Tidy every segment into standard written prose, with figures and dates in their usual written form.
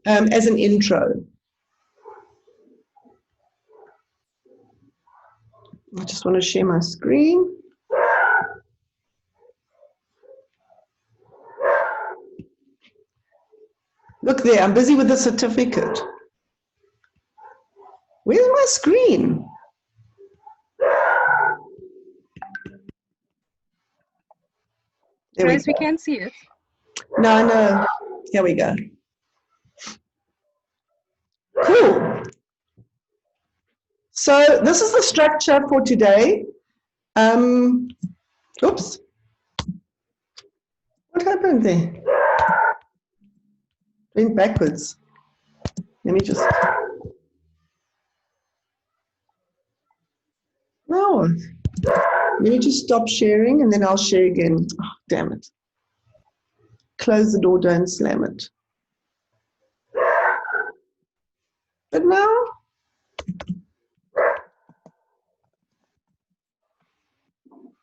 as an intro. I just want to share my screen. Look there, I'm busy with the certificate. Where's my screen? There Grace, we can't see it. No. Here we go. Cool. So this is the structure for today. Oops. What happened there? Went backwards. Let me just. No. Let me just stop sharing and then I'll share again. Oh, damn it. Close the door, don't slam it. But now,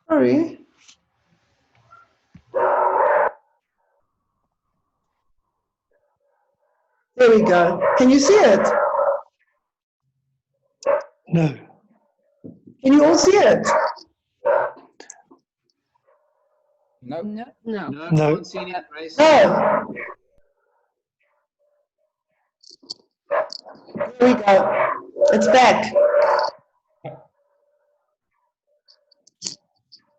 sorry. There we go. Can you see it? No. Can you all see it? No. No. No. No. No. Haven't seen it, Grace. No. There we go. It's back.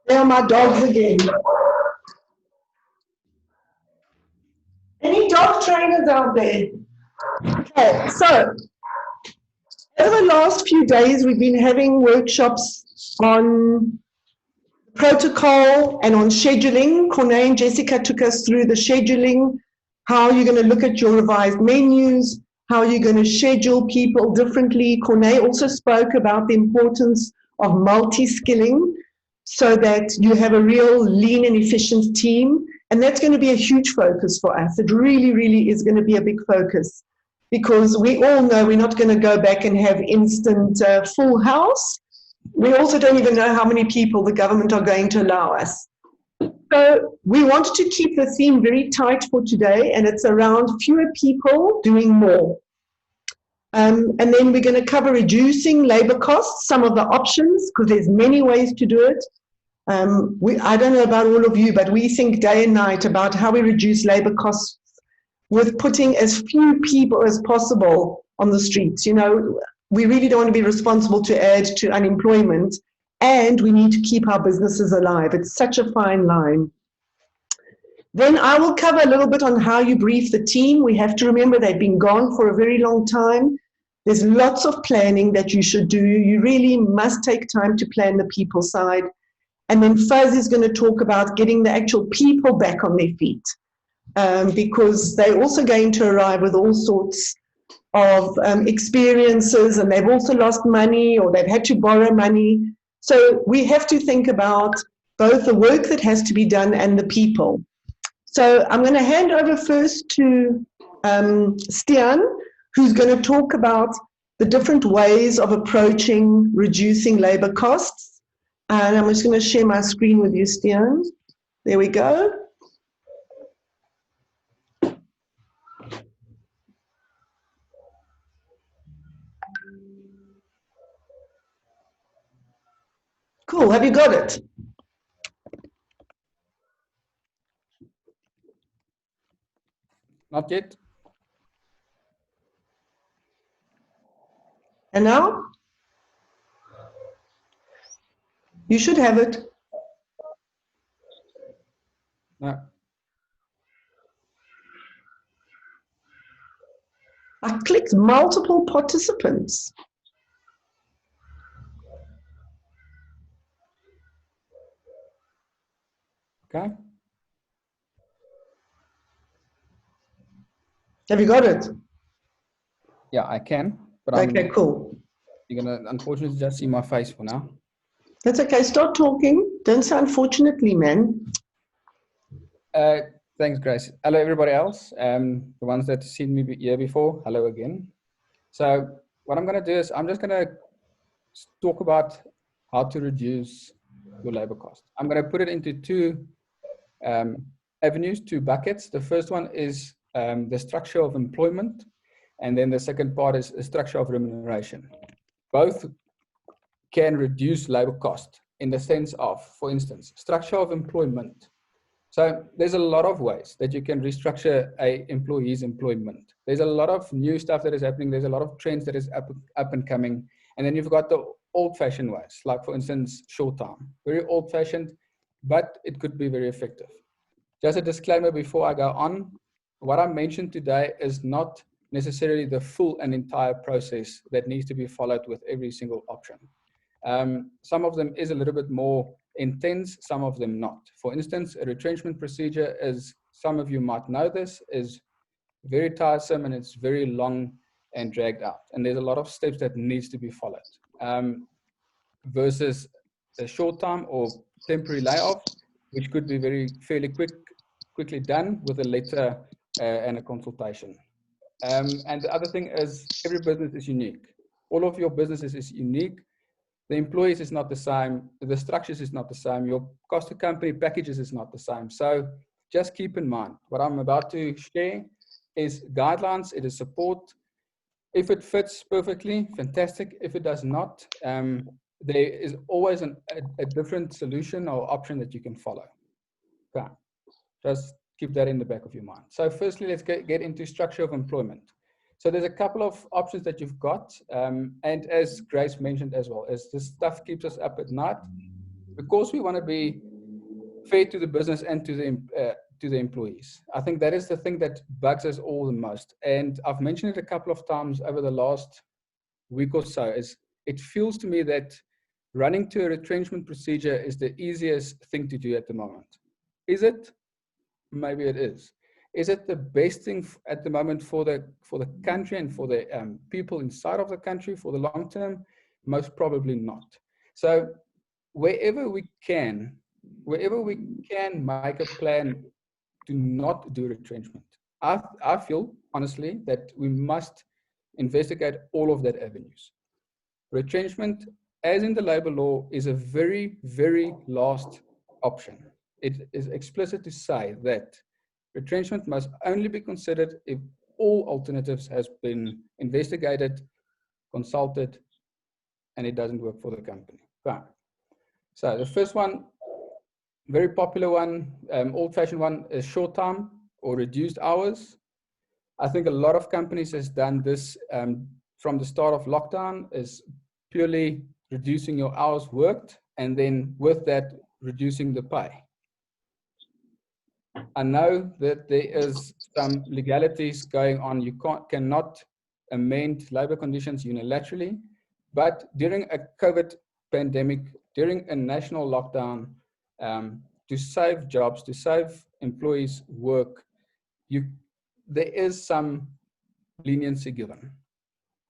There are my dogs again. Any dog trainers out there? Okay, so over the last few days, we've been having workshops on protocol and on scheduling. Corné and Jessica took us through the scheduling, how you're going to look at your revised menus, how you're going to schedule people differently. Corné also spoke about the importance of multi-skilling so that you have a real lean and efficient team. And that's going to be a huge focus for us. It really, really is going to be a big focus because we all know we're not going to go back and have instant full house. We also don't even know how many people the government are going to allow us. So we wanted to keep the theme very tight for today, and it's around fewer people doing more. And then we're going to cover reducing labor costs, some of the options, because there's many ways to do it. I don't know about all of you, but we think day and night about how we reduce labor costs with putting as few people as possible on the streets. You know, we really don't want to be responsible to add to unemployment, and we need to keep our businesses alive. It's such a fine line. Then I will cover a little bit on how you brief the team. We have to remember they've been gone for a very long time. There's lots of planning that you should do. You really must take time to plan the people side. And then Fuzz is going to talk about getting the actual people back on their feet because they're also going to arrive with all sorts of experiences, and they've also lost money or they've had to borrow money. So we have to think about both the work that has to be done and the people. So I'm going to hand over first to Stiaan, who's going to talk about the different ways of approaching reducing labor costs. And I'm just going to share my screen with you, Stiaan. There we go. Cool, have you got it? Not yet. And now? You should have it. No. I clicked multiple participants. Okay. Have you got it? Yeah, I can. But Okay, cool. You're gonna unfortunately just see my face for now. That's okay. Start talking. Don't say unfortunately, man. Thanks, Grace. Hello, everybody else. The ones that have seen me here before, hello again. So what I'm going to do is I'm just going to talk about how to reduce your labor cost. I'm going to put it into two avenues, two buckets. The first one is the structure of employment, and then the second part is the structure of remuneration. Both can reduce labor cost in the sense of, for instance, structure of employment. So there's a lot of ways that you can restructure a employee's employment. There's a lot of new stuff that is happening. There's a lot of trends that is up and coming. And then you've got the old-fashioned ways, like for instance, short time. Very old-fashioned, but it could be very effective. Just a disclaimer before I go on, what I mentioned today is not necessarily the full and entire process that needs to be followed with every single option. Some of them is a little bit more intense, some of them not. For instance, a retrenchment procedure is, some of you might know this, is very tiresome and it's very long and dragged out. And there's a lot of steps that needs to be followed. Versus a short time or temporary layoff, which could be fairly quickly done with a letter and a consultation. And the other thing is, every business is unique. All of your businesses is unique. The employees is not the same. The structures is not the same. Your cost to company packages is not the same. So just keep in mind, what I'm about to share is guidelines, it is support. If it fits perfectly, fantastic. If it does not, there is always a different solution or option that you can follow. Okay. Just keep that in the back of your mind. So firstly, let's get into structure of employment. So there's a couple of options that you've got. And as Grace mentioned as well, as this stuff keeps us up at night, because we want to be fair to the business and to the employees. I think that is the thing that bugs us all the most. And I've mentioned it a couple of times over the last week or so, is it feels to me that running to a retrenchment procedure is the easiest thing to do at the moment. Is it? Maybe it is. Is it the best thing at the moment for the country and for the people inside of the country for the long term? Most probably not. So wherever we can make a plan to not do retrenchment, I feel honestly that we must investigate all of that avenues. Retrenchment, as in the labor law, is a very, very last option. It is explicit to say that retrenchment must only be considered if all alternatives has been investigated, consulted, and it doesn't work for the company. Okay. So the first one, very popular one, old-fashioned one, is short time or reduced hours. I think a lot of companies has done this from the start of lockdown, is purely reducing your hours worked, and then with that, reducing the pay. I know that there is some legalities going on. You cannot amend labor conditions unilaterally, but during a COVID pandemic, during a national lockdown, to save jobs, to save employees' work, there is some leniency given.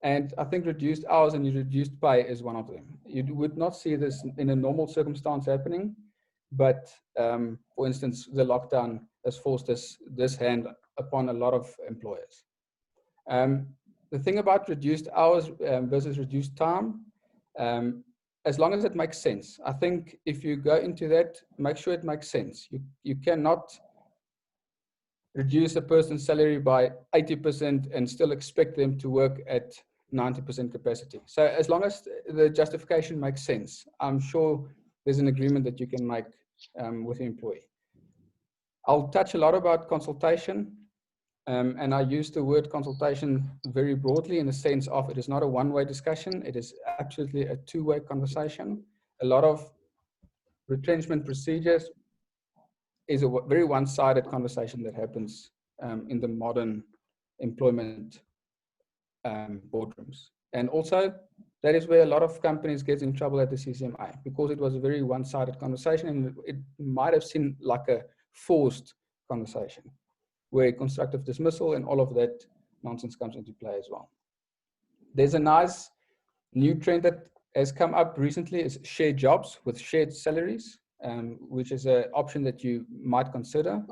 And I think reduced hours and reduced pay is one of them. You would not see this in a normal circumstance happening, but for instance, the lockdown has forced this hand upon a lot of employers. The thing about reduced hours versus reduced time, as long as it makes sense. I think if you go into that, make sure it makes sense. You cannot reduce a person's salary by 80% and still expect them to work at 90% capacity. So as long as the justification makes sense, I'm sure there's an agreement that you can make with the employee. I'll touch a lot about consultation, and I use the word consultation very broadly in the sense of it is not a one-way discussion, it is absolutely a two-way conversation. A lot of retrenchment procedures is a very one-sided conversation that happens in the modern employment boardrooms. And also, that is where a lot of companies get in trouble at the CCMA, because it was a very one-sided conversation, and it might have seemed like a forced conversation, where constructive dismissal and all of that nonsense comes into play as well. There's a nice new trend that has come up recently, is shared jobs with shared salaries, which is an option that you might consider.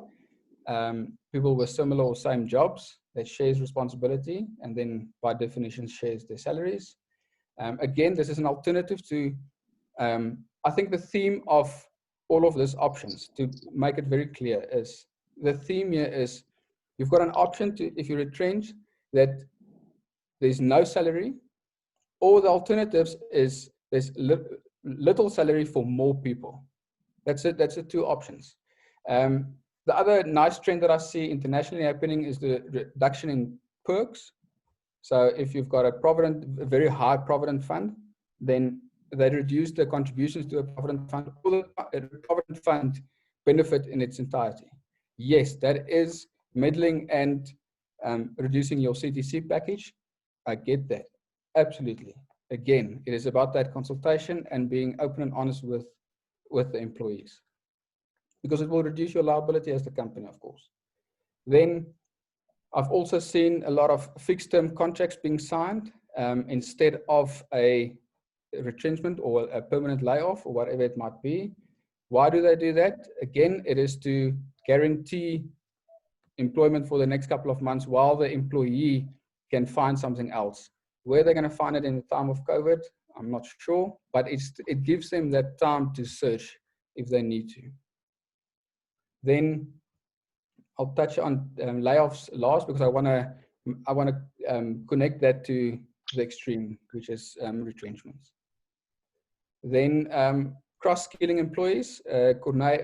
People with similar or same jobs that shares responsibility, and then by definition shares their salaries. Again, this is an alternative to, I think the theme of all of these options, to make it very clear, is the theme here is You've got an option to, if you retrench, that there's no salary, or the alternatives is there's little salary for more people. That's it. That's the two options. The other nice trend that I see internationally happening is the reduction in perks. So if you've got a very high provident fund, then they reduce the contributions to a provident fund, or the provident fund benefit in its entirety. Yes, that is meddling and reducing your CTC package. I get that. Absolutely. Again, it is about that consultation and being open and honest with the employees, because it will reduce your liability as the company, of course. Then I've also seen a lot of fixed term contracts being signed instead of a retrenchment or a permanent layoff or whatever it might be. Why do they do that? Again, it is to guarantee employment for the next couple of months while the employee can find something else. Where they're going to find it in the time of COVID, I'm not sure, but it gives them that time to search if they need to. Then I'll touch on layoffs last, because I want to connect that to the extreme, which is retrenchments. Then cross-skilling employees. Corneille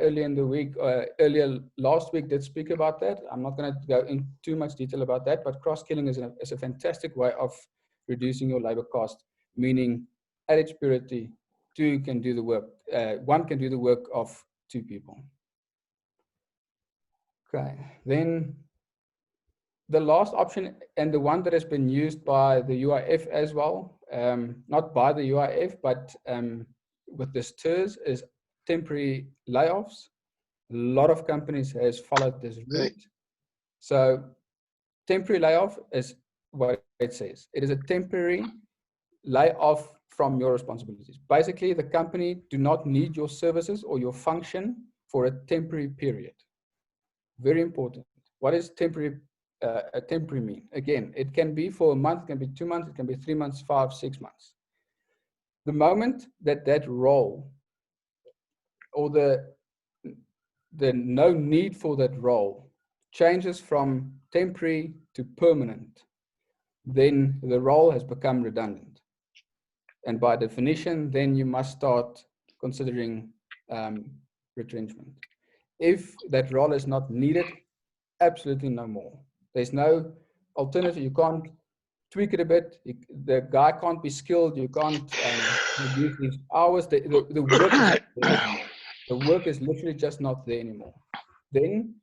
earlier last week did speak about that. I'm not going to go into too much detail about that, but cross-skilling is a fantastic way of reducing your labor cost, meaning at its purity, one can do the work of two people. Okay, then the last option, and the one that has been used by the UIF as well, not by the UIF, but with the STIRS, is temporary layoffs. A lot of companies has followed this route. So temporary layoff is what it says. It is a temporary layoff from your responsibilities. Basically, the company do not need your services or your function for a temporary period. Very important. What is temporary mean? Again, it can be for a month, it can be 2 months, it can be 3 months, 5, 6 months. The moment that role, or the no need for that role, changes from temporary to permanent, then the role has become redundant. And by definition, then you must start considering retrenchment. If that role is not needed, absolutely no more. There's no alternative. You can't tweak it a bit. The guy can't be skilled. You can't reduce these hours. The work is literally just not there anymore. Then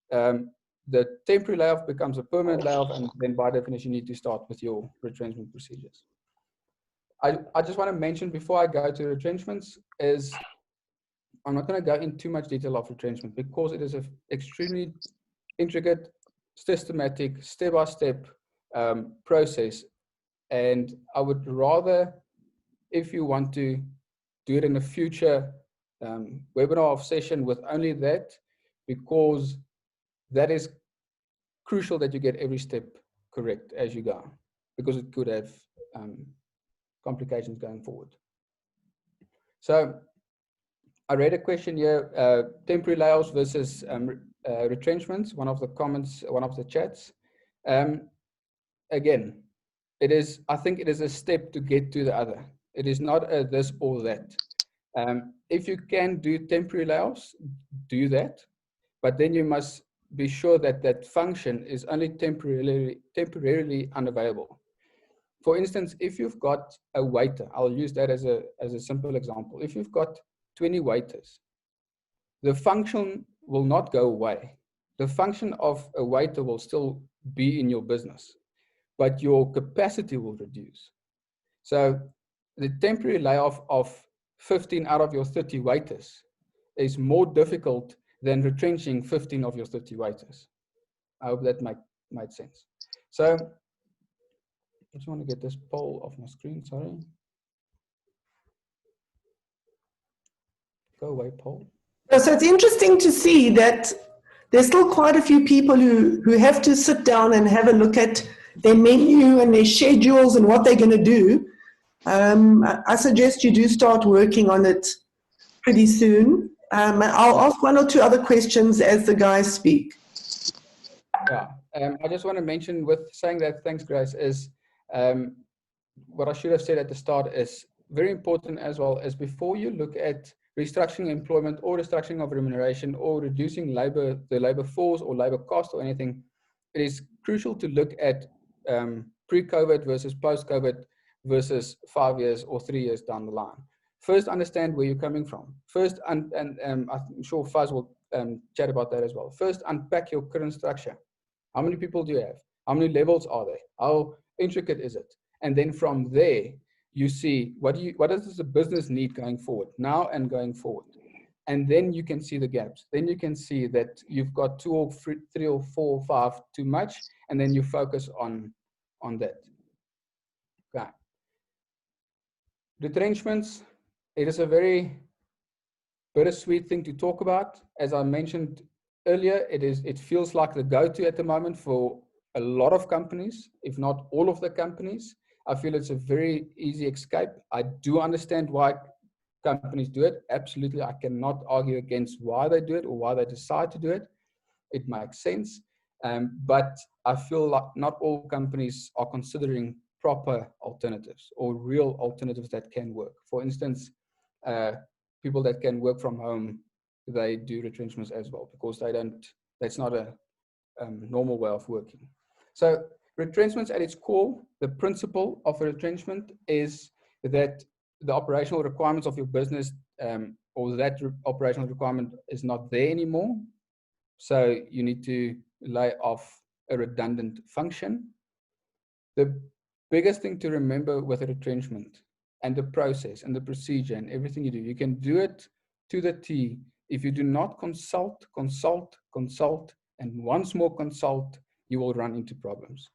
the temporary layoff becomes a permanent layoff, and then by definition, you need to start with your retrenchment procedures. I just want to mention before I go to retrenchments is, I'm not going to go into too much detail of retrenchment, because it is an extremely intricate, systematic, step-by-step process. And I would rather, if you want to do it in a future webinar or session with only that, because that is crucial that you get every step correct as you go, because it could have complications going forward. So I read a question here, temporary layoffs versus retrenchments, one of the comments, one of the chats. Again, I think it is a step to get to the other. It is not a this or that. If you can do temporary layoffs, do that, but then you must be sure that that function is only temporarily unavailable. For instance, if you've got a waiter, I'll use that as a simple example. If you've got 20 waiters, the function will not go away. The function of a waiter will still be in your business, but your capacity will reduce. So the temporary layoff of 15 out of your 30 waiters is more difficult than retrenching 15 of your 30 waiters. I hope that made sense. So I just want to get this poll off my screen, sorry. Go away, poll. So it's interesting to see that there's still quite a few people who have to sit down and have a look at their menu and their schedules and what they're going to do. I suggest you do start working on it pretty soon. I'll ask one or two other questions as the guys speak. Yeah, I just want to mention with saying that, thanks, Grace, is what I should have said at the start is very important as well, is before you look at restructuring employment or restructuring of remuneration or reducing the labor force or labor cost or anything, it is crucial to look at pre-COVID versus post-COVID versus 5 years or 3 years down the line. First, understand where you're coming from. First, and I'm sure Fuzz will chat about that as well. First, unpack your current structure. How many people do you have? How many levels are there? How intricate is it? And then from there, you see what does the business need going forward, now and going forward. And then you can see the gaps. Then you can see that you've got 2 or 3 or 4 or 5 too much, and then you focus on that. Okay. Retrenchments, it is a very bittersweet thing to talk about. As I mentioned earlier, it feels like the go-to at the moment for a lot of companies, if not all of the companies. I feel it's a very easy escape. I do understand why companies do it. Absolutely, I cannot argue against why they do it or why they decide to do it. It makes sense. But I feel like not all companies are considering proper alternatives or real alternatives that can work. For instance, people that can work from home, they do retrenchments as well, because that's not a normal way of working. So retrenchments at its core, the principle of a retrenchment is that the operational requirements of your business or that operational requirement is not there anymore. So you need to lay off a redundant function. The biggest thing to remember with a retrenchment and the process and the procedure and everything you do, you can do it to the T. If you do not consult, and once more consult, you will run into problems.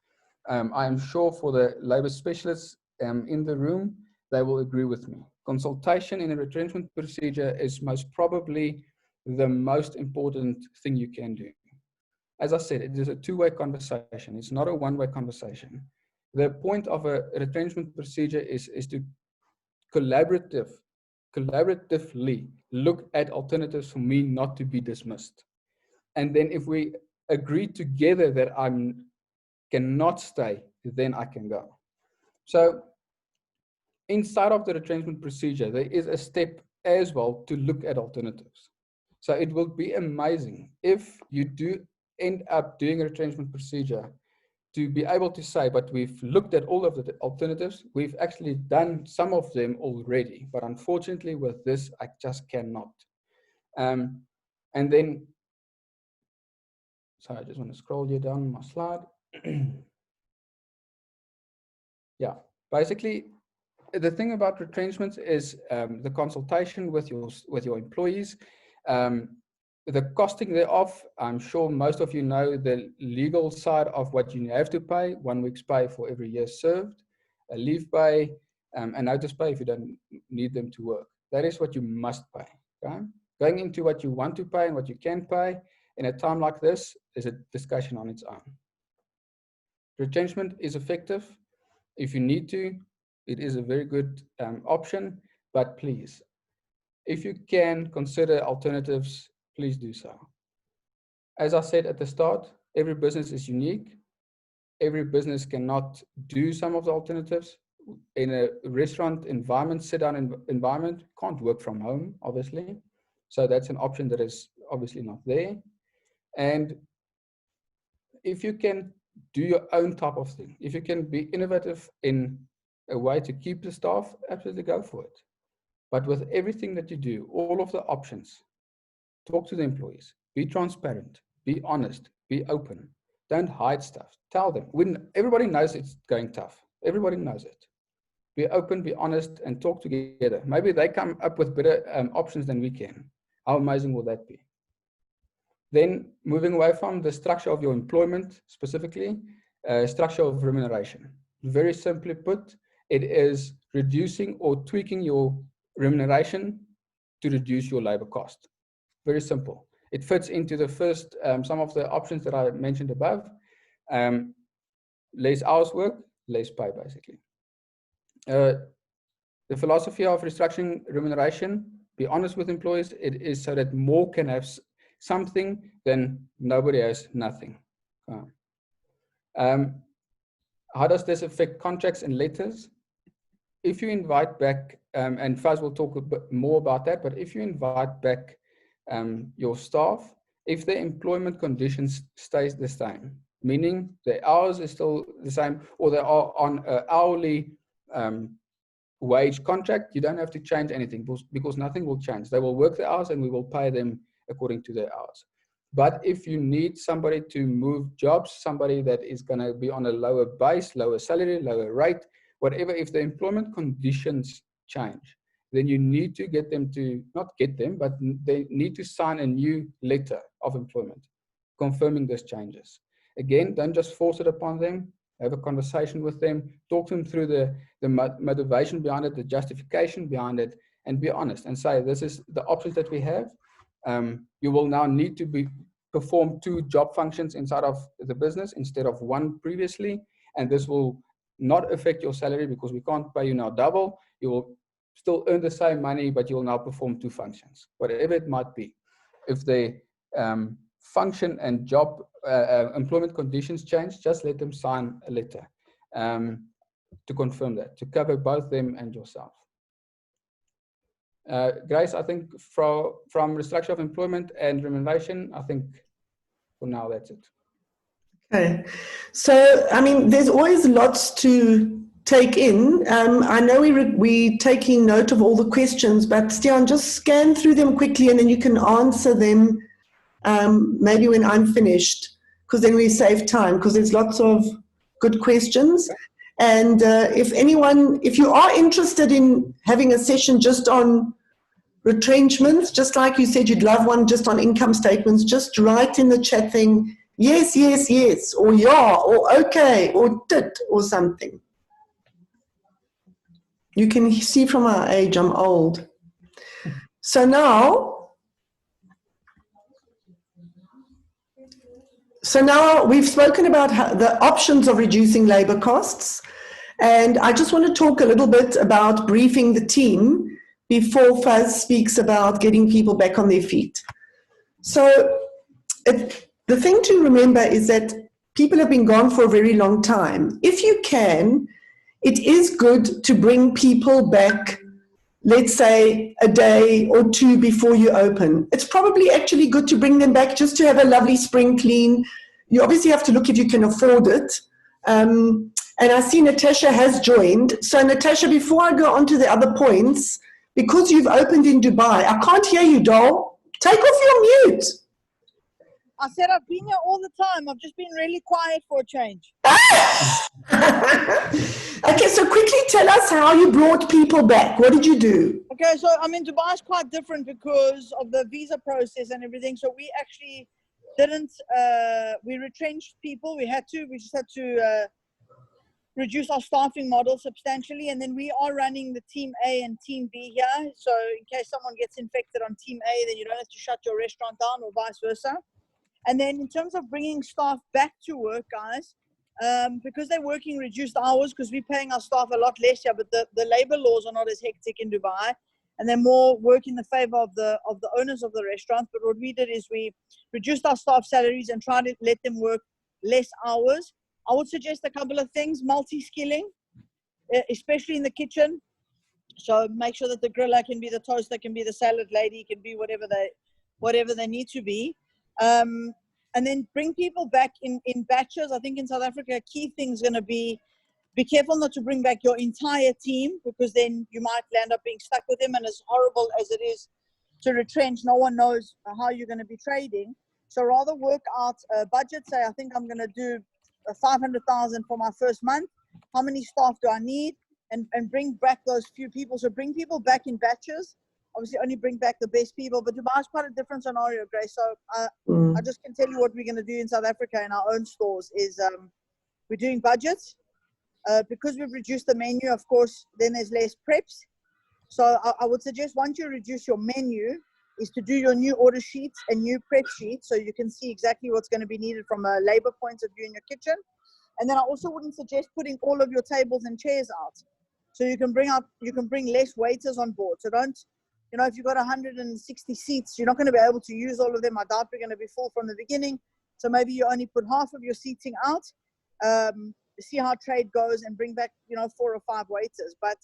I am sure for the labor specialists in the room, they will agree with me. Consultation in a retrenchment procedure is most probably the most important thing you can do. As I said, it is a two-way conversation. It's not a one-way conversation. The point of a retrenchment procedure is to collaboratively look at alternatives for me not to be dismissed. And then if we agree together that I cannot stay, then I can go. So inside of the retrenchment procedure, there is a step as well to look at alternatives. So it will be amazing if you do end up doing a retrenchment procedure to be able to say, but we've looked at all of the alternatives. We've actually done some of them already, but unfortunately with this, I just cannot. And then, sorry, I just want to scroll you down my slide. Yeah, basically, the thing about retrenchments is the consultation with your employees, the costing thereof. I'm sure most of you know the legal side of what you have to pay: 1 week's pay for every year served, a leave pay, a notice pay if you don't need them to work. That is what you must pay. Okay? Going into what you want to pay and what you can pay in a time like this is a discussion on its own. Retrenchment is effective. If you need to, it is a very good option, but please, if you can consider alternatives, please do so. As I said at the start, every business is unique. Every business cannot do some of the alternatives. In a restaurant environment, sit-down environment, can't work from home, obviously. So that's an option that is obviously not there. And if you can do your own type of thing, if you can be innovative in a way to keep the staff, absolutely go for it. But with everything that you do, all of the options, talk to the employees, be transparent, be honest, be open. Don't hide stuff. Tell them. When everybody knows it's going tough, everybody knows it. Be open, be honest, and talk together. Maybe they come up with better options than we can. How amazing will that be? Then moving away from the structure of your employment, specifically, structure of remuneration. Very simply put, it is reducing or tweaking your remuneration to reduce your labor cost. Very simple. It fits into the first, some of the options that I mentioned above. Less hours work, less pay, basically. The philosophy of restructuring remuneration, be honest with employees, it is so that more can have something than nobody has nothing. How does this affect contracts and letters? If you invite back, and Fuzz will talk a bit more about that, but if you invite back your staff, if their employment conditions stays the same, meaning the hours is still the same, or they are on an hourly wage contract, you don't have to change anything because nothing will change. They will work the hours and we will pay them according to their hours. But if you need somebody to move jobs, somebody that is going to be on a lower base, lower salary, lower rate, whatever, if the employment conditions change, then you need to get them to, not get them, but they need to sign a new letter of employment confirming those changes. Again, don't just force it upon them. Have a conversation with them, talk them through the motivation behind it, the justification behind it, and be honest and say, this is the options that we have. You will now need to perform 2 job functions inside of the business instead of 1 previously, and this will not affect your salary because we can't pay you now double. You will still earn the same money, but you will now perform 2 functions, whatever it might be. If the function and job employment conditions change, just let them sign a letter to confirm that, to cover both them and yourself. Grace, I think from restructure of employment and remuneration, I think for now that's it. Okay, so I mean, there's always lots to take in. I know we're taking note of all the questions, but Stiaan, just scan through them quickly and then you can answer them maybe when I'm finished, because then we save time, because there's lots of good questions. And if you are interested in having a session just on retrenchments, just like you said you'd love one just on income statements, just write in the chat thing, yes, yes, yes, or yeah, or okay, or tit, or something. You can see from our age, I'm old. So now we've spoken about the options of reducing labor costs, and I just want to talk a little bit about briefing the team before Fuzz speaks about getting people back on their feet. So the thing to remember is that people have been gone for a very long time. If you can, it is good to bring people back, let's say a day or 2 before you open. It's probably actually good to bring them back just to have a lovely spring clean. You obviously have to look if you can afford it. And I see Natasha has joined. So Natasha, before I go on to the other points, because you've opened in Dubai, I can't hear you, doll. Take off your mute. I said I've been here all the time. I've just been really quiet for a change. Okay, so quickly tell us how you brought people back. What did you do? Okay, so I mean, Dubai is quite different because of the visa process and everything. So we actually didn't, we retrenched people. We just had to reduce our staffing model substantially. And then we are running the team A and team B here. So in case someone gets infected on team A, then you don't have to shut your restaurant down or vice versa. And then in terms of bringing staff back to work, guys, because they're working reduced hours, because we're paying our staff a lot less here, but the labor laws are not as hectic in Dubai, and they're more work in the favor of the owners of the restaurants. But what we did is we reduced our staff salaries and tried to let them work less hours. I would suggest a couple of things: multi-skilling, especially in the kitchen. So make sure that the griller can be the toaster, can be the salad lady, can be whatever they need to be. And then bring people back in batches. I think in South Africa, a key thing is going to be careful not to bring back your entire team, because then you might land up being stuck with them. And as horrible as it is to retrench, no one knows how you're going to be trading. So rather work out a budget. Say, I think I'm going to do 500,000 for my first month. How many staff do I need? And bring back those few people. So bring people back in batches. Obviously, only bring back the best people. But Dubai is quite a different scenario, Grace. So I just can tell you what we're going to do in South Africa in our own stores is we're doing budgets. Because we've reduced the menu, of course, then there's less preps. So I would suggest once you reduce your menu is to do your new order sheets and new prep sheets so you can see exactly what's going to be needed from a labor point of view in your kitchen. And then I also wouldn't suggest putting all of your tables and chairs out. So you can bring less waiters on board. So don't, if you've got 160 seats, you're not going to be able to use all of them. I doubt we're going to be full from the beginning. So maybe you only put half of your seating out see how trade goes and bring back, 4 or 5 waiters. But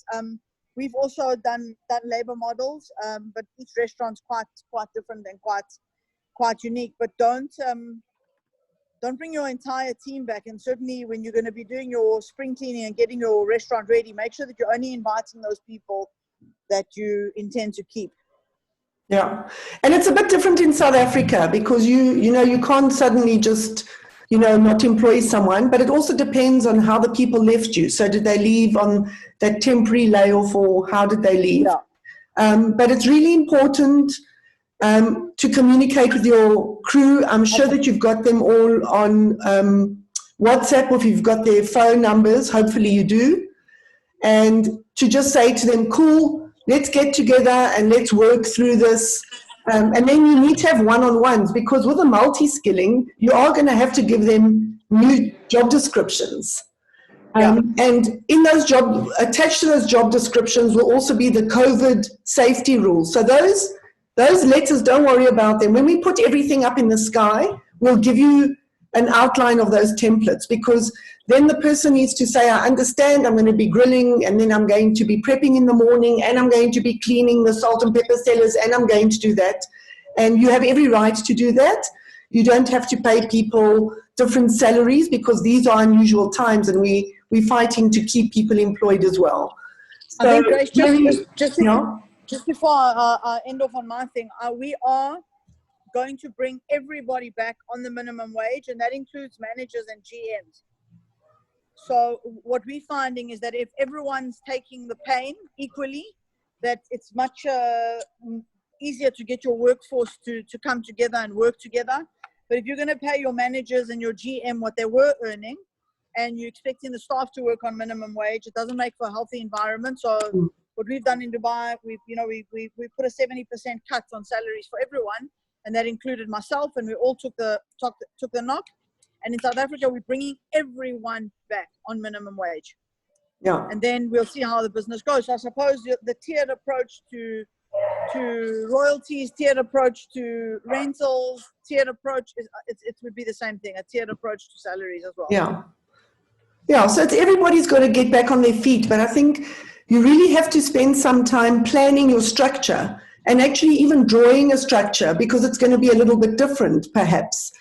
we've also done labor models, but each restaurant's quite different and quite unique. But don't bring your entire team back. And certainly when you're going to be doing your spring cleaning and getting your restaurant ready, make sure that you're only inviting those people that you intend to keep. Yeah, and it's a bit different in South Africa because you can't suddenly just not employ someone, but it also depends on how the people left you. So did they leave on that temporary layoff, or how did they leave? Yeah. But it's really important to communicate with your crew. I'm sure that you've got them all on WhatsApp, or if you've got their phone numbers, hopefully you do. And to just say to them, cool, let's get together and let's work through this. And then you need to have one-on-ones, because with the multi-skilling, you are going to have to give them new job descriptions. And in those attached to those job descriptions will also be the COVID safety rules. So those letters, don't worry about them. When we put everything up in the sky, we'll give you an outline of those templates, because then the person needs to say, I understand, I'm going to be grilling, and then I'm going to be prepping in the morning, and I'm going to be cleaning the salt and pepper cellars, and I'm going to do that. And you have every right to do that. You don't have to pay people different salaries, because these are unusual times, and we're fighting to keep people employed as well. So, I think, Grace, just before I end off on my thing, we are going to bring everybody back on the minimum wage, and that includes managers and GMs. So what we're finding is that if everyone's taking the pain equally, that it's much easier to get your workforce to come together and work together. But if you're going to pay your managers and your GM what they were earning, and you're expecting the staff to work on minimum wage, it doesn't make for a healthy environment. So what we've done in Dubai, we put a 70% cut on salaries for everyone, and that included myself, and we all took the knock. And in South Africa, we're bringing everyone back on minimum wage. Yeah. And then we'll see how the business goes. So I suppose the tiered approach to royalties, tiered approach to rentals, tiered approach, it would be the same thing, a tiered approach to salaries as well. Yeah. Yeah, so everybody's got to get back on their feet, but I think you really have to spend some time planning your structure, and actually even drawing a structure, because it's going to be a little bit different perhaps.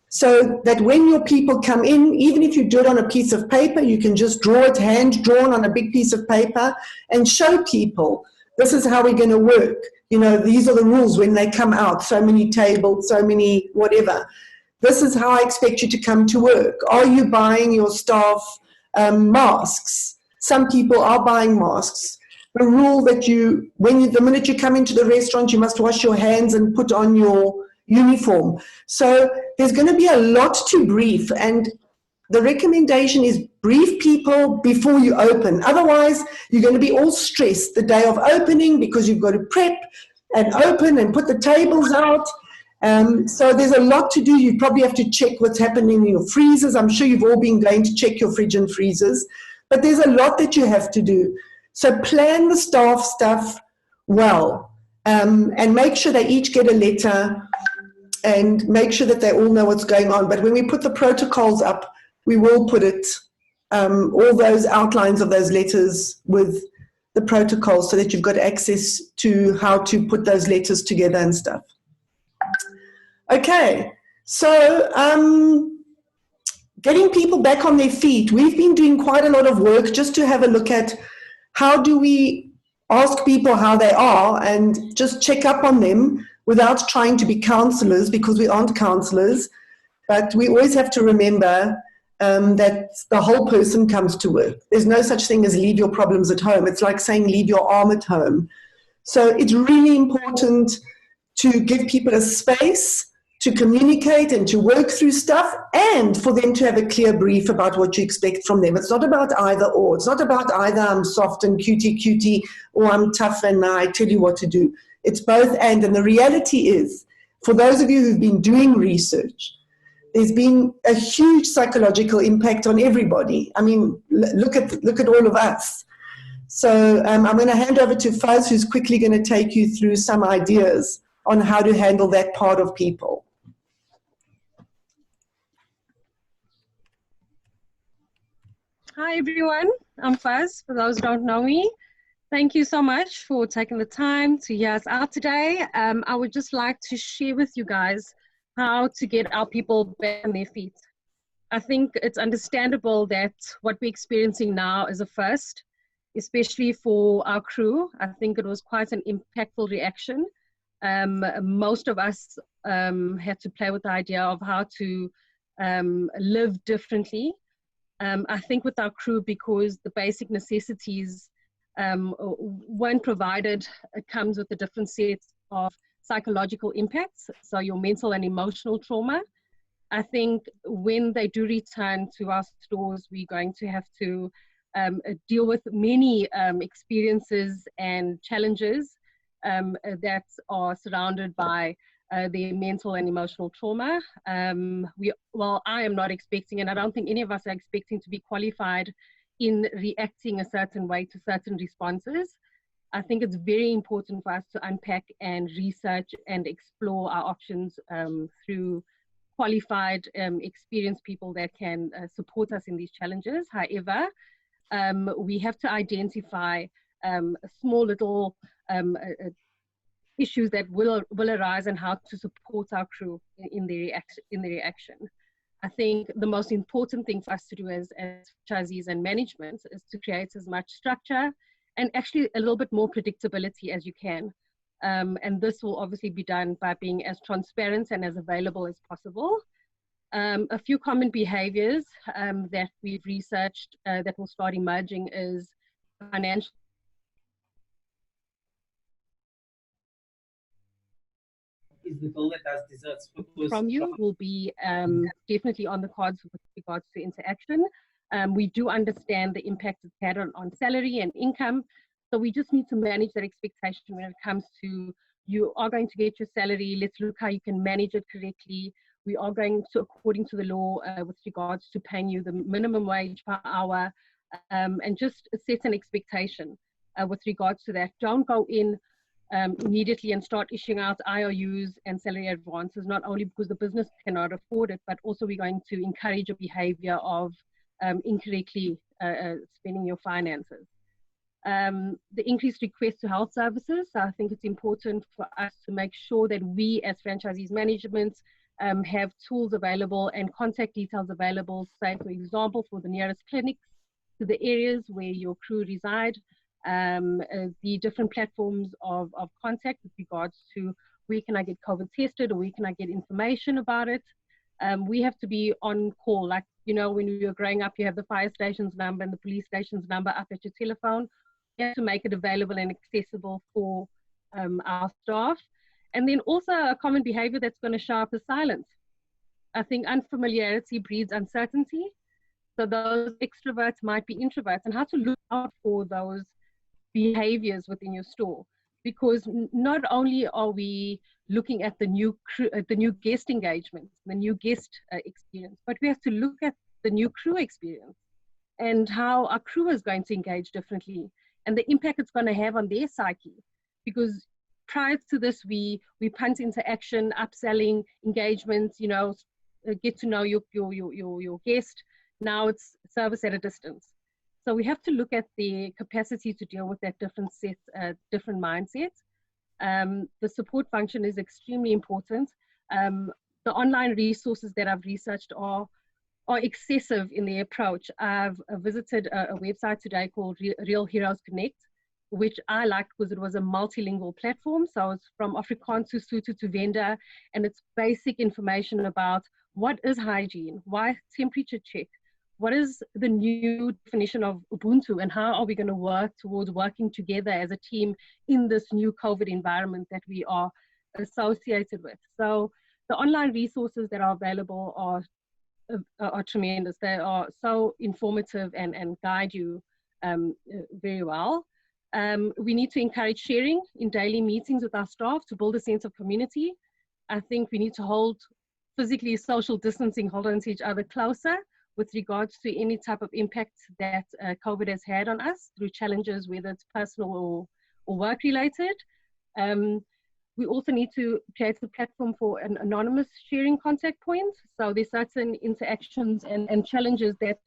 So that when your people come in, even if you do it on a piece of paper, you can just draw it hand drawn on a big piece of paper and show people, this is how we're going to work. These are the rules when they come out, so many tables, so many whatever. This is how I expect you to come to work. Are you buying your staff masks? Some people are buying masks. The rule that the minute you come into the restaurant, you must wash your hands and put on your uniform. So there's going to be a lot to brief, and the recommendation is brief people before you open. Otherwise, you're going to be all stressed the day of opening, because you've got to prep and open and put the tables out. So there's a lot to do. You probably have to check what's happening in your freezers. I'm sure you've all been going to check your fridge and freezers, but there's a lot that you have to do. So plan the staff stuff well, and make sure they each get a letter, and make sure that they all know what's going on. But when we put the protocols up, we will put it, all those outlines of those letters with the protocols, so that you've got access to how to put those letters together and stuff. Okay, so getting people back on their feet. We've been doing quite a lot of work just to have a look at how do we ask people how they are and just check up on them without trying to be counselors, because we aren't counselors. But we always have to remember that the whole person comes to work. There's no such thing as leave your problems at home. It's like saying leave your arm at home. So it's really important to give people a space to communicate and to work through stuff, and for them to have a clear brief about what you expect from them. It's not about either or. It's not about either I'm soft and cutie, or I'm tough and I tell you what to do. It's both and. And the reality is, for those of you who've been doing research, there's been a huge psychological impact on everybody. I mean, look at all of us. So I'm going to hand over to Fuz, who's quickly going to take you through some ideas on how to handle that part of people. Hi everyone, I'm Fuzz, for those who don't know me. Thank you so much for taking the time to hear us out today. I would just like to share with you guys how to get our people back on their feet. I think it's understandable that what we're experiencing now is a first, especially for our crew. I think it was quite an impactful reaction. Most of us had to play with the idea of how to live differently. I think with our crew, because the basic necessities weren't provided, it comes with a different set of psychological impacts, so your mental and emotional trauma. I think when they do return to our stores, we're going to have to deal with many experiences and challenges that are surrounded by their mental and emotional trauma. Well, I am not expecting, and I don't think any of us are expecting, to be qualified in reacting a certain way to certain responses. I think it's very important for us to unpack and research and explore our options through qualified, experienced people that can support us in these challenges. However, we have to identify small little issues that will arise and how to support our crew in the reaction. I think the most important thing for us to do as franchisees and management is to create as much structure and actually a little bit more predictability as you can. And this will obviously be done by being as transparent and as available as possible. A few common behaviors that we've researched that will start emerging is financial. Is the bill that does desserts From you will be definitely on the cards with regards to interaction. We do understand the impact it's had on salary and income, so we just need to manage that expectation when it comes to, you are going to get your salary, let's look how you can manage it correctly. We are going to, according to the law, with regards to paying you the minimum wage per hour, and just set an expectation with regards to that. Don't go in immediately and start issuing out IOUs and salary advances, not only because the business cannot afford it, but also we're going to encourage a behavior of incorrectly spending your finances. The increased request to health services, so I think it's important for us to make sure that we as franchisees management have tools available and contact details available, say for example for the nearest clinics to the areas where your crew reside, the different platforms of contact with regards to where can I get COVID tested or where can I get information about it. We have to be on call, like, you know, when you're growing up, you have the fire station's number and the police station's number up at your telephone. We have to make it available and accessible for our staff. And then also a common behavior that's going to show up is silence. I think unfamiliarity breeds uncertainty. So those extroverts might be introverts, and how to look out for those behaviors within your store, because not only are we looking at the new guest engagement, the new guest experience, but we have to look at the new crew experience and how our crew is going to engage differently and the impact it's going to have on their psyche. Because prior to this, we punt into action, upselling, engagement, you know, get to know your guest. Now it's service at a distance. So we have to look at the capacity to deal with that different mindset. The support function is extremely important. The online resources that I've researched are excessive in their approach. I've visited a website today called Real Heroes Connect, which I liked because it was a multilingual platform. So it's from Afrikaans to Sotho to Venda, and it's basic information about what is hygiene, why temperature check, what is the new definition of Ubuntu, and how are we going to work towards working together as a team in this new COVID environment that we are associated with. So the online resources that are available are tremendous. They are so informative and guide you very well. We need to encourage sharing in daily meetings with our staff to build a sense of community. I think we need to hold physically social distancing, hold on to each other closer with regards to any type of impact that COVID has had on us through challenges, whether it's personal or work related. We also need to create a platform for an anonymous sharing contact point. So there's certain interactions and challenges that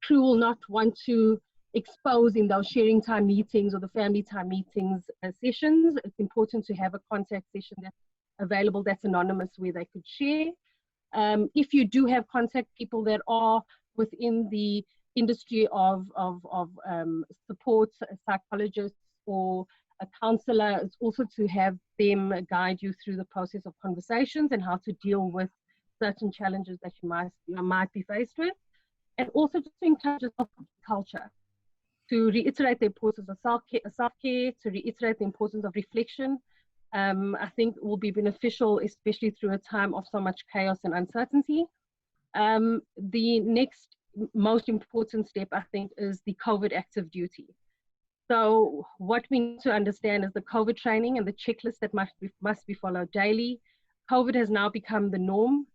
crew will not want to expose in those sharing time meetings or the family time meetings sessions. It's important to have a contact session that's available, that's anonymous, where they could share. If you do have contact people that are within the industry of support, psychologists or a counselor, it's also to have them guide you through the process of conversations and how to deal with certain challenges that you might be faced with. And also to encourage a culture, to reiterate the importance of self-care, to reiterate the importance of reflection. I think will be beneficial, especially through a time of so much chaos and uncertainty. The next most important step, I think, is the COVID active duty. So what we need to understand is the COVID training and the checklist that must be followed daily. COVID has now become the norm.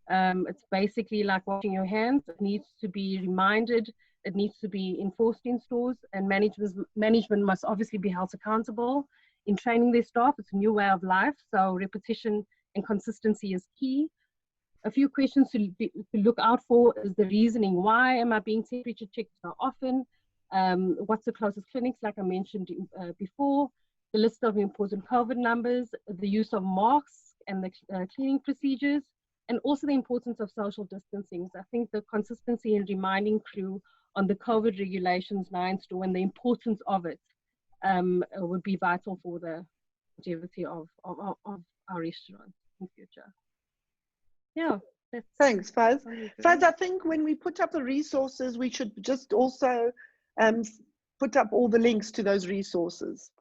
It's basically like washing your hands. It needs to be reminded. It needs to be enforced in stores, and management must obviously be held accountable in training their staff. It's a new way of life, so repetition and consistency is key. A few questions to look out for is the reasoning. Why am I being temperature checked so often? What's the closest clinics, like I mentioned before, the list of important COVID numbers, the use of masks and the cleaning procedures, and also the importance of social distancing. So I think the consistency in reminding crew on the COVID regulations now in store and the importance of it would be vital for the longevity of our restaurant in the future. Yeah. Thanks, Fuz. Fuz, I think when we put up the resources, we should just also put up all the links to those resources.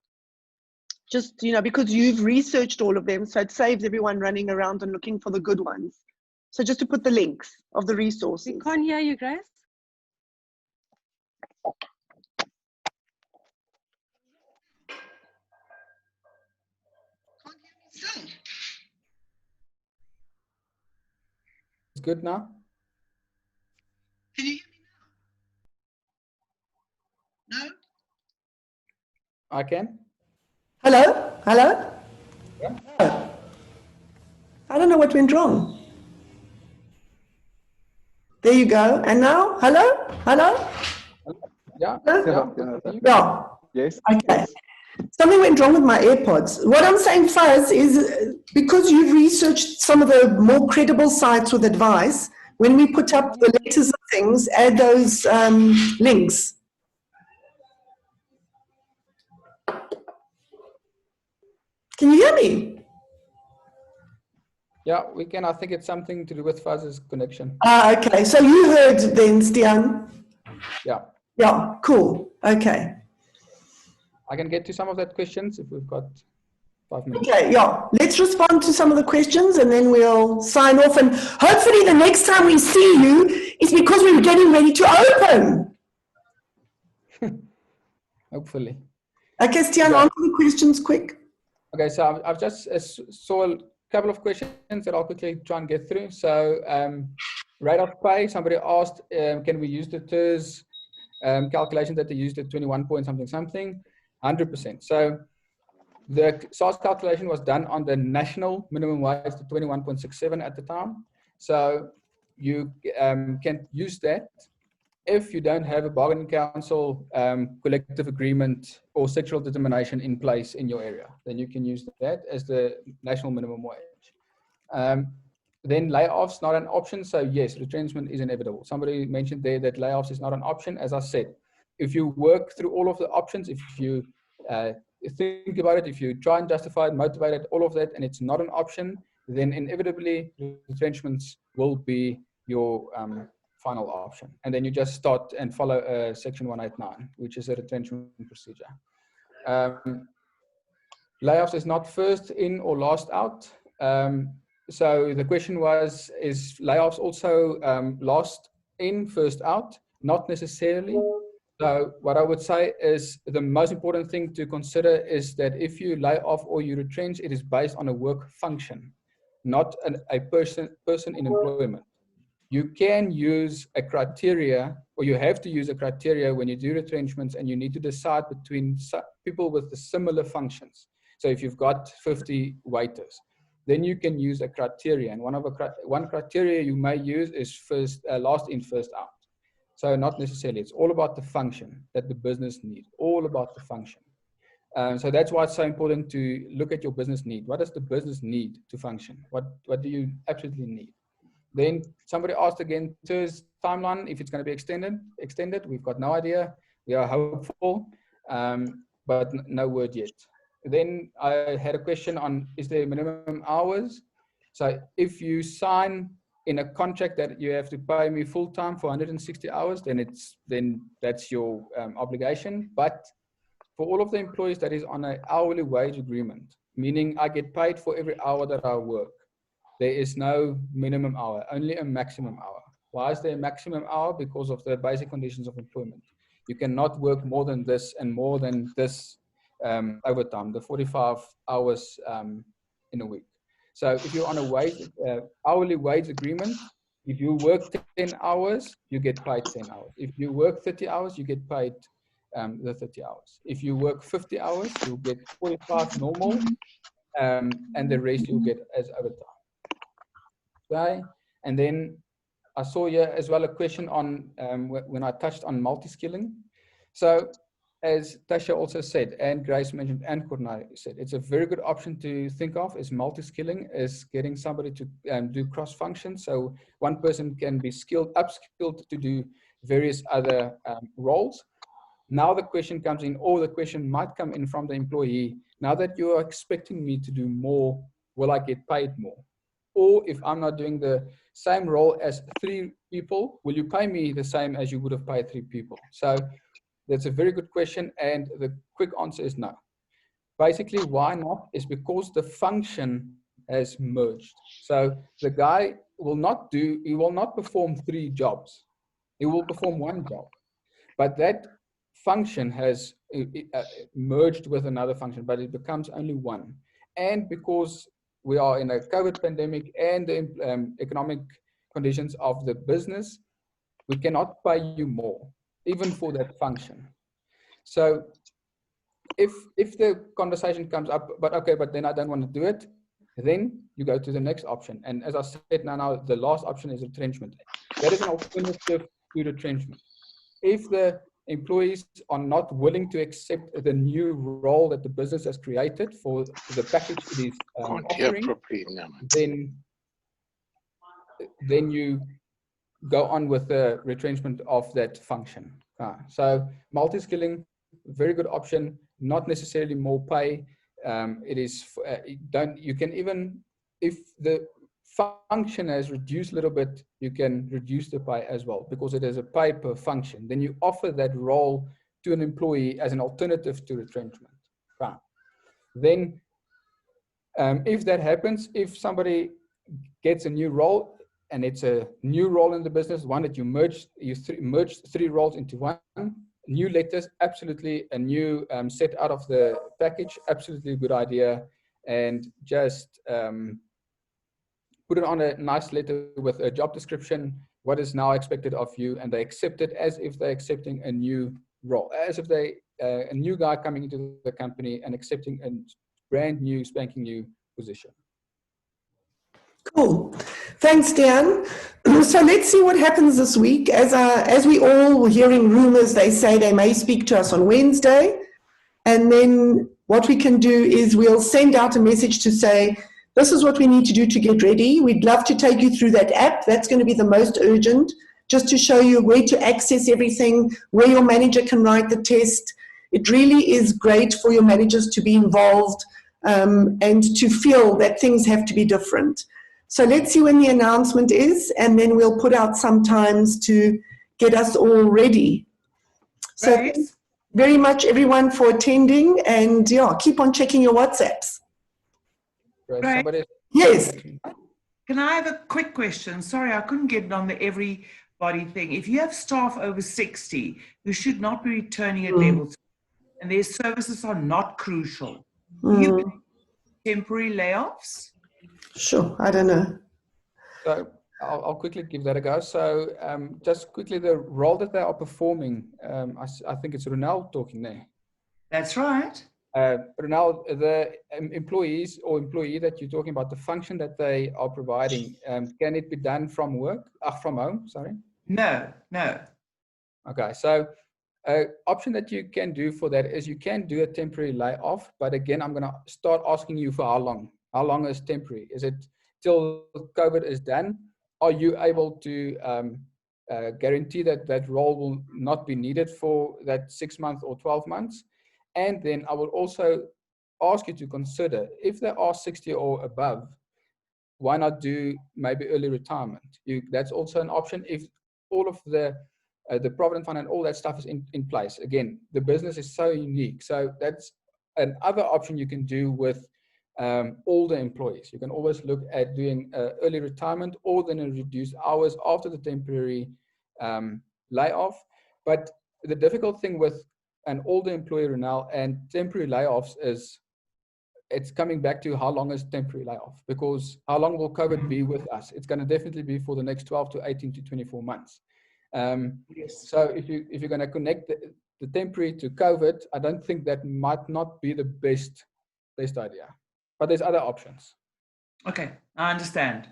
Just, you know, because you've researched all of them, so it saves everyone running around and looking for the good ones. So just to put the links of the resources. We can't hear you, Grace. It's good now? Can you hear me now? No? I can. Hello? Hello? Yeah. Oh. I don't know what went wrong. There you go. And now? Hello? Hello? Yeah. Hello? Yeah. Yeah. Yes. Okay. Yes. Something went wrong with my AirPods. What I'm saying, Fuzz, is because you've researched some of the more credible sites with advice, when we put up the letters and things, add those links. Can you hear me? Yeah, we can. I think it's something to do with Fuzz's connection. Okay. So you heard then, Stiaan? Yeah. Yeah, cool. Okay. I can get to some of that questions if we've got 5 minutes. Okay, yeah. Let's respond to some of the questions and then we'll sign off. And hopefully the next time we see you is because we're getting ready to open. Hopefully. Okay, Stiaan, Yeah. answer the questions quick. Okay, so I've just saw a couple of questions that I'll quickly try and get through. So rate of pay, somebody asked, can we use the TERS calculation that they used at 21 point something, 100%. So the SARS calculation was done on the national minimum wage, the 21.67 at the time. So you can use that if you don't have a bargaining council collective agreement or sexual determination in place in your area, then you can use that as the national minimum wage. Then layoffs, not an option. So yes, retrenchment is inevitable. Somebody mentioned there that layoffs is not an option. As I said, if you work through all of the options, if you think about it, if you try and justify it, motivate it, all of that, and it's not an option, then inevitably retrenchments will be your final option. And then you just start and follow Section 189, which is a retrenchment procedure. Layoffs is not first in or last out. So the question was, is layoffs also last in, first out? Not necessarily. So what I would say is the most important thing to consider is that if you lay off or you retrench, it is based on a work function, not a person in employment. You can use a criteria, or you have to use a criteria when you do retrenchments, and you need to decide between people with the similar functions. So if you've got 50 waiters, then you can use a criteria. And one criteria you may use is last in, first out. So not necessarily, it's all about the function that the business needs, all about the function. So that's why it's so important to look at your business need. What does the business need to function? What do you absolutely need? Then somebody asked again, TERS timeline, if it's going to be extended. We've got no idea. We are hopeful, but no word yet. Then I had a question on, is there minimum hours? So if you sign in a contract that you have to pay me full time for 160 hours, then that's your obligation. But for all of the employees that is on an hourly wage agreement, meaning I get paid for every hour that I work. There is no minimum hour, only a maximum hour. Why is there a maximum hour? Because of the basic conditions of employment. You cannot work more than this and more than this overtime, the 45 hours in a week. So if you're on a hourly wage agreement, if you work 10 hours, you get paid 10 hours. If you work 30 hours, you get paid the 30 hours. If you work 50 hours, you'll get 45 normal, and the rest you'll get as overtime. Okay, and then I saw here as well a question on when I touched on multi-skilling. So as Tasha also said, and Grace mentioned, and Cornay said, it's a very good option to think of is multi-skilling, is getting somebody to do cross-function. So one person can be upskilled to do various other roles. Now the question comes in, or the question might come in from the employee, now that you are expecting me to do more, will I get paid more? Or if I'm not doing the same role as 3 people, will you pay me the same as you would have paid 3 people? So that's a very good question, and the quick answer is no. Basically, why not? Is because the function has merged. So the guy will not perform 3 jobs. He will perform 1 job. But that function has merged with another function, but it becomes only 1. And because we are in a COVID pandemic and the economic conditions of the business, we cannot pay you more, even for that function. So if the conversation comes up, but okay, but then I don't want to do it, then you go to the next option. And as I said, now the last option is retrenchment. That is an alternative to retrenchment. If the employees are not willing to accept the new role that the business has created for the package it is offering, then you go on with the retrenchment of that function. So multi-skilling, very good option, not necessarily more pay. It is, you can even, if the function has reduced a little bit, you can reduce the pay as well, because it is a pay per function. Then you offer that role to an employee as an alternative to retrenchment. Then if that happens, if somebody gets a new role, and it's a new role in the business, one that you merged 3 roles into 1, new letters, absolutely a new set out of the package, absolutely a good idea. And just put it on a nice letter with a job description, what is now expected of you, and they accept it as if they're accepting a new role, as if they a new guy coming into the company and accepting a brand new, spanking new position. Cool. Thanks, Dan. So let's see what happens this week. As we all were hearing rumors, they say they may speak to us on Wednesday. And then what we can do is we'll send out a message to say, this is what we need to do to get ready. We'd love to take you through that app. That's going to be the most urgent, just to show you where to access everything, where your manager can write the test. It really is great for your managers to be involved and to feel that things have to be different. So let's see when the announcement is, and then we'll put out some times to get us all ready. So thanks very much, everyone, for attending, and yeah, keep on checking your WhatsApps. Right. Yes. Can I have a quick question? Sorry, I couldn't get it on the everybody thing. If you have staff over 60 who should not be returning at level 2, and their services are not crucial, do you do temporary layoffs? Sure, I don't know. So I'll quickly give that a go. So just quickly, the role that they are performing, I think it's Ronald talking there. That's right. Ronald, the employees or employee that you're talking about, the function that they are providing, can it be done from work, from home, sorry? No, no. Okay, so option that you can do for that is you can do a temporary layoff, but again, I'm going to start asking you for how long. How long is temporary? Is it till COVID is done? Are you able to guarantee that that role will not be needed for that 6 months or 12 months? And then I will also ask you to consider, if they are 60 or above, why not do maybe early retirement? That's also an option if all of the provident fund and all that stuff is in place. Again, the business is so unique. So that's another option you can do with older employees. You can always look at doing early retirement or then a reduced hours after the temporary layoff. But the difficult thing with an older employee now and temporary layoffs is it's coming back to how long is temporary layoff, because how long will COVID be with us? It's going to definitely be for the next 12 to 18 to 24 months. Yes. So if you're going to connect the temporary to COVID, I don't think that might not be the best idea, but there's other options. Okay, I understand.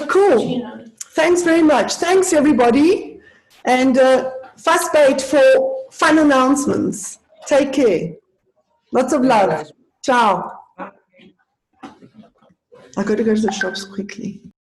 Cool. Thanks very much. Thanks, everybody. And Fussbait for fun announcements. Take care. Lots of love. Ciao. I got to go to the shops quickly.